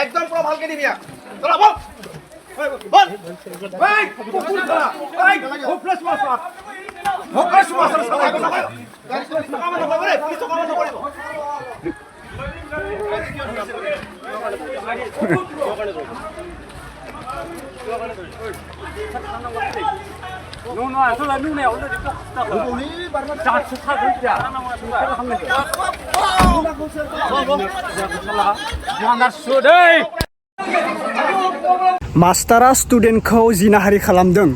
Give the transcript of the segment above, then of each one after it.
একদম পুরো ভালকে দিবি চলা বল বল এই কুকুর ধরা এই হোপলেস মাস্টার সবাই কথা বলো কামনা করে পুলিশ কামনা করে No, eso la luna, ahora te está. Ya se está ya. मास्टारा स्टुडेन्टखौ जिनाहारि खालामदों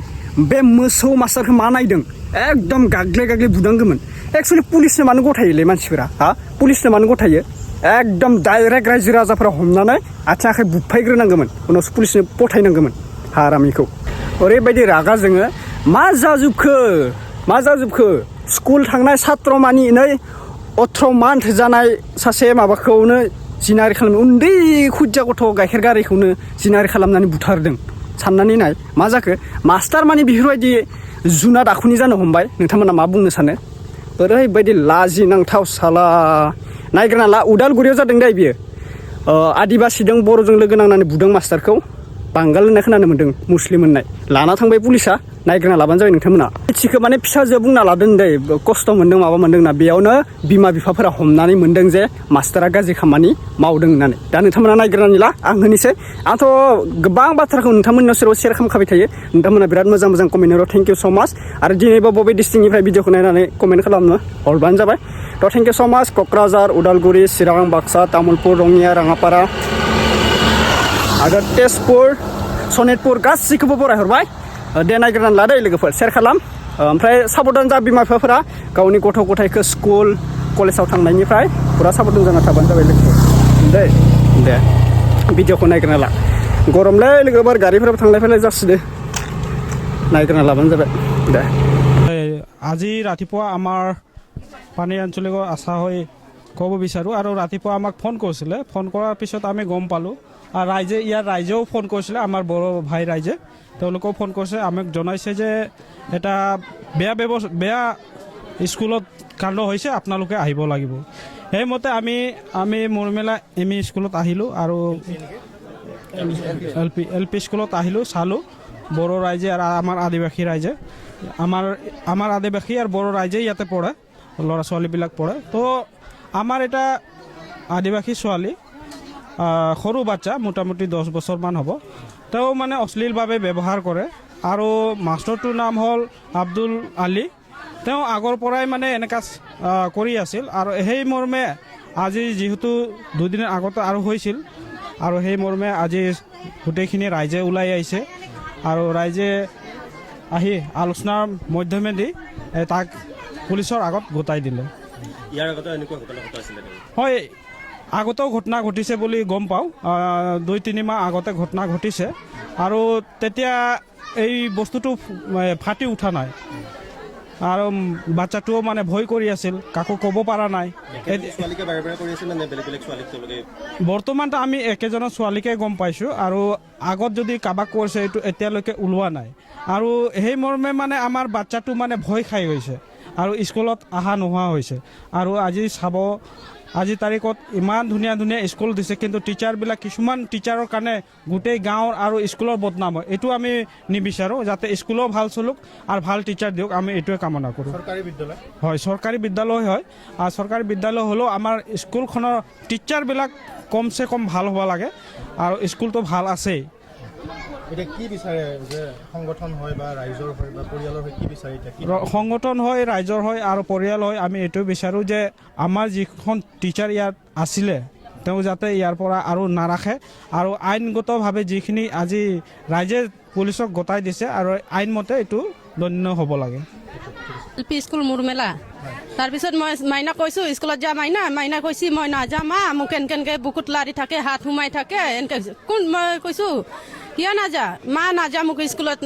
बे मोसौ मास्टारखौ मा नायदों एकदम गाग्ले गाग्ले बुदांगौमोन एक्चुअली पुलिसनो मानो गथायोलै मानसिफोरा हा पुलिसनो मानो गथायो एकदम डाइरेक्ट रायजो राजाफोरा हमनानै आथिं आखाइ बुफायग्रोनांगौमोन उनावसो पुलिसनो पठायनांगौमोन हारामिखौ ओरैबायदि रागा जोङो मा जाजोबखो स्कुल थांनाय छात्र मानि नै 18 मान्थ जानाय सासे माबाखौनो जिनाहारि खालामो उन्दै खुदिया गथ' गाइखेर गारिखौनो जिनाहारि खालामनानै बुथारदों साननानै नाय मा जाखो मास्टार मानि बेफोरबायदि जुनाद आखुनि जानो हमबाय नोंथांमोना मा बुंनो सानो ओरैबायदि लाजिनांथाव साला नायग्रोना ला उदालगुरियाव जादों दै बियो आदिबासिजों बर'जों लोगो नांनानै बुदों मास्टारखौ बांगाल होननाय खोनानो मोन्दों मुस्लिम होननाय लाना थांबाय पुलिसा नायग्रोना लाबानो जाबाय नोंथांमोना मिथिखो माने फिसाजो बुंना लादों दै खस्थ' मोन्दों माबा मोन्दोंना बेयावनो बिमा बिफाफोरा हमनानै मोन्दों जे मास्टारा गाज्रि खामानि मावदों होननानै दा नोंथांमोना नायग्रोनानै ला आं होनोसै आंथ' गोबां बाथ्राखौ नोंथांमोननि सेराव शेयार खालामखाबाय थायो नोंथांमोना बिराद मोजां मोजां कमेन्ट हरो थेंक इउ स' माच आरो दिनैबो बबे डिस्ट्रिक्टनिफ्राय भिडिअखौ नायनानै कमेन्ट खालामनो हरबानो जाबाय थ' थेंक इउ स' माच क'क्राझार उदालगुरि चिरां बाक्सा तामुलपुर रङिया राङापारा आरो तेजपुर सनितपुर गासैखौबो बरायहरबाय दे नायग्रोनानै लादो लोगोफोर शेयार खालाम ओमफ्राय साबधान जा बिमा बिफाफोरा गावनि गथ' गथायखौ स्कुल कलेजाव थांनायनिफ्राय फुरा साबधान जाना थाबानो जाबाय लोगोफोर दे भिडिअखौ नायग्रोना ला गरमलै लोगोफोर गारिफोराबो थांलाय फैलाय जासिदो नायग्रोना लाबानो जाबाय दे আজি ৰাতিপুৱা আমাৰ পানী আঞ্চলিকৰ আশা হৈ ক'ব বিচাৰোঁ আৰু ৰাতিপুৱা আমাক ফোন কৰিছিলে ফোন কৰাৰ পিছত আমি গম পালোঁ আৰু ৰাইজেও ফোন কৰিছিলে আমাৰ বড়ো ভাই ৰাইজে তেওঁলোকেও ফোন কৰিছে আমাক জনাইছে যে এটা বেয়া স্কুলত কাণ্ড হৈছে আপোনালোকে আহিব লাগিব সেইমতে আমি মুৰমেলা এম ই স্কুলত আহিলোঁ আৰু এল পি স্কুলত আহিলোঁ চালোঁ বড়ো ৰাইজে আৰু আমাৰ আদিবাসী ৰাইজে আমাৰ আদিবাসী আৰু বড়ো ৰাইজে ইয়াতে পঢ়ে ল'ৰা ছোৱালীবিলাক পঢ়ে তো আমাৰ এটা আদিবাসী ছোৱালী সৰু বাচ্চা মোটামুটি 10 বছৰমান হ'ব তেওঁ মানে অশ্লীলভাৱে ব্যৱহাৰ কৰে আৰু মাষ্টৰটোৰ নাম হ'ল আব্দুল আলী তেওঁ আগৰ পৰাই মানে এনেকা কৰি আছিল আৰু সেই মৰ্মে আজি যিহেতু দুদিনৰ আগতে আৰু হৈছিল আৰু সেই মৰ্মে আজি গোটেইখিনি ৰাইজে ওলাই আহিছে আৰু ৰাইজে আহি আলোচনাৰ মাধ্যমেদি তাক পুলিচৰ আগত গোটাই দিলে ইয়াৰ আগতে এনেকুৱা ঘটনা ঘটাইছিলে হয় আগতেও ঘটনা ঘটিছে বুলি গম পাওঁ 2-3 মাহ আগতে ঘটনা ঘটিছে আৰু তেতিয়া এই বস্তুটো ফাটি উঠা নাই আৰু বাচ্চাটোও মানে ভয় কৰি আছিল কাকো ক'ব পৰা নাই বৰ্তমানতো আমি একেজনৰ ছোৱালীকে গম পাইছোঁ আৰু আগত যদি কাবাক কৰিছে এইটো এতিয়ালৈকে ওলোৱা নাই আৰু সেই মৰ্মে মানে আমাৰ বাচ্চাটো মানে ভয় খাই গৈছে আৰু স্কুলত অহা নোহোৱা হৈছে আৰু আজি তাৰিখত ইমান ধুনীয়া স্কুল দিছে কিন্তু টিচাৰবিলাক কিছুমান টিচাৰৰ কাৰণে গোটেই গাঁৱৰ আৰু স্কুলৰ বদনাম হয় এইটো আমি নিবিচাৰোঁ যাতে স্কুলো ভাল চলক আৰু ভাল টিচাৰ দিয়ক আমি এইটোৱে কামনা কৰোঁ চৰকাৰী বিদ্যালয় হয় আৰু চৰকাৰী বিদ্যালয় হ'লেও আমাৰ স্কুলখনৰ টিচাৰবিলাক কমচে কম ভাল হ'ব লাগে আৰু স্কুলটো ভাল আছেই এটা কি বিচাৰে যে সংগঠন হয় বা ৰাইজৰ হয় বা পৰিয়ালৰ হয় কি বিচাৰে সংগঠন হয় ৰাইজৰ হয় আৰু পৰিয়াল হয় আমি এইটো বিচাৰোঁ যে আমাৰ যিখন টিচাৰ ইয়াত আছিলে তেওঁ যাতে ইয়াৰ পৰা আৰু নাৰাখে আৰু আইনগতভাৱে যিখিনি আজি ৰাইজে পুলিচক গতাই দিছে আৰু আইনমতে এইটো দণ্ড হ'ব লাগে এল পি স্কুল মুৰমেলা তাৰপিছত মই মাইনা কৈছোঁ স্কুলত যা মাইনা কৈছি মই নাযাম মা মোক এনেকৈ বুকুত লাৰি থাকে হাত সোমাই থাকে এনেকৈ কোন মই কৈছোঁ কিয় নাযা মা নাযা মোক স্কুলত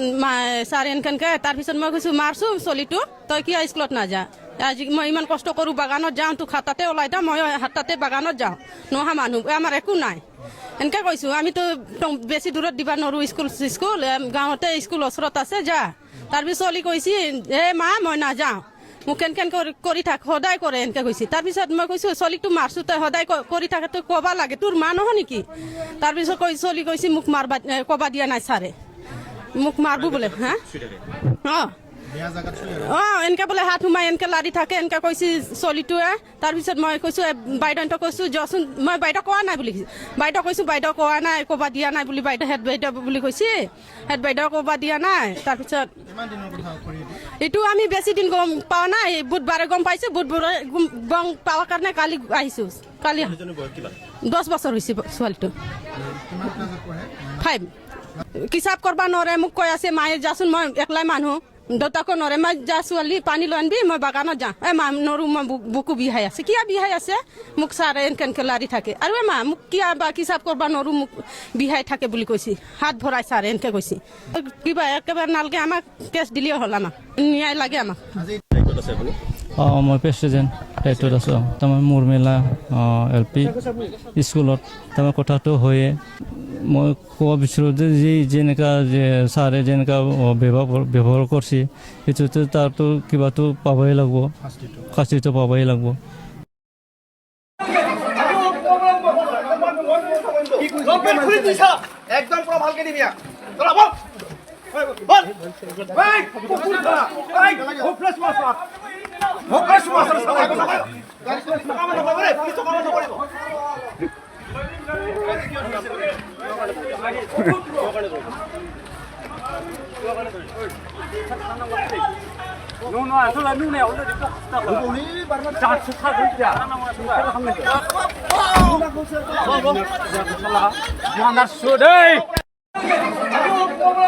ছাৰ এনেকৈ তাৰপিছত মই কৈছোঁ মাৰছোঁ চলিটো তই কিয় স্কুলত নাযা আজি মই ইমান কষ্ট কৰোঁ বাগানত যাওঁ তোক হাততে ওলাই যাওঁ মই হাততে বাগানত যাওঁ নহা মানুহ আমাৰ একো নাই এনেকৈ কৈছোঁ আমিতো বেছি দূৰত দিব নোৱাৰোঁ স্কুল গাঁৱতে স্কুল ওচৰত আছে যা তাৰপিছত চলি কৈছি মা মই নাযাওঁ মোক কেন কৰি থাক সদায় কৰে এনেকে কৈছে তাৰপিছত মই কৈছোঁ চলিকটো মাৰছোঁ তই সদায় কৰি থাকে তই ক'বা লাগে তোৰ মা নহয় নেকি তাৰপিছত চলি কৈছে মোক মাৰবা ক'বা দিয়া নাই ছাৰে মোক মাৰব বোলে হা অঁ বেয়া জাগাত চলি এনেকে বোলে হাত সোমাই এনেকে লাৰি থাকে এনেকে কৈছে চলিটোৱে তাৰপিছত মই কৈছোঁ বাইদেউহঁতক কৈছোঁ যোৱাচোন মই বাইদেউ কোৱা নাই বুলি বাইদেউ কৈছোঁ বাইদেউ কোৱা নাই ক'বা দিয়া নাই বুলি বাইদেউ হেড বাইদেউ বুলি কৈছে হেড বাইদেউ ক'বা দিয়া নাই তাৰপিছত কিমান দিনৰ কথা কৰি এইটো আমি বেছি দিন গম পোৱা নাই বুধবাৰে গম পাইছোঁ বুধবাৰে গম পোৱাৰ কাৰণে কালি আহিছোঁ কালি 10 বছৰ হৈছে ছোৱালীটো কিমান ক্লাছত পঢ়ে 5 কিচাপ কৰবা নোৱাৰে মোক কৈ আছে মায়ে যাচোন মই একলাই মানুহ দেউতাকো নৰে মই যা ছোৱালী পানী লৈ আনবি মই বাগানত যাওঁ মা নৰো মই বুকু বিহাই আছে কিয় বিহাই আছে মোক ছাৰে এনেকে লাৰি থাকে আৰু মা মোক কিয় বা কিচাপ কৰবা নৰো মোক বিহাই থাকে বুলি কৈছে হাত ভৰাই ছাৰে এনেকে কৈছে কিবা একেবাৰে নালগে আমাক কেছ দিলেও হ'ল আমাক ন্যায় লাগে আমাক মই প্ৰেচিডেণ্ট দায়িত্বত আছোঁ তাৰমানে মুৰমেলা LP স্কুলত তাৰমানে কথাটো হয়ে মই ক'ব বিচাৰোঁ যে যেনেকুৱা যে ছাৰে যেনেকুৱা ব্যৱহাৰ কৰিছে সেইটোতো তাৰতো কিবাটো পাবই লাগিব শাস্তিটো পাবই লাগিব লম্পেন খুলি দিছা একদম পুরো ভালকে দিবি চলা বল বল এই কুকুর খা এই হোপলেস মাস্টার হোপলেস মাস্টার সাথে কথা বল কাম না করে পুলিশ কাম না করে 너